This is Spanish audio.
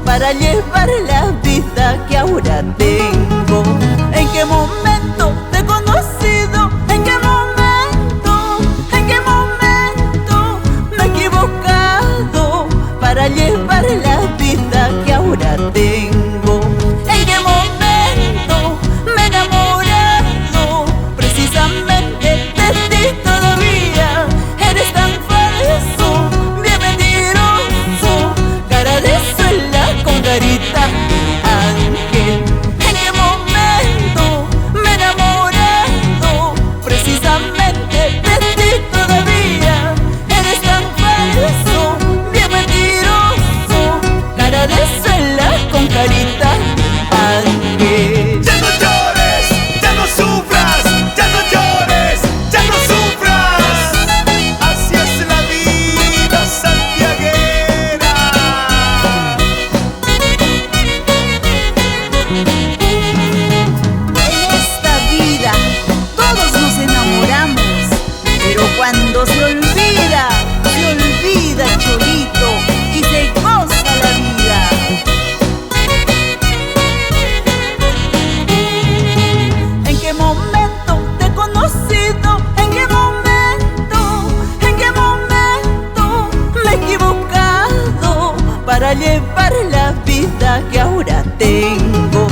para llevar la vida que ahora tengo. ¿En qué momento te he conocido? ¿En qué momento? ¿En qué momento me he equivocado para llevar la vida que ahora tengo? ¿En qué momento me he enamorado precisamente de ti todavía? Eres tan falso, bien mentiroso, cara de suela con carita ángel. ¿En qué momento me he enamorado precisamente de ti todavía? Eres tan falso, bien mentiroso, cara de suela con carita ángel. Ya no llores, ya no sufras, ya no llores, ya no sufras. Así es la vida santiaguera. En esta vida todos nos enamoramos, pero cuando se olvida Cholito, y se goza la vida. ¿En qué momento te he conocido? ¿En qué momento? ¿En qué momento me he equivocado para llevar la vida que ahora tengo?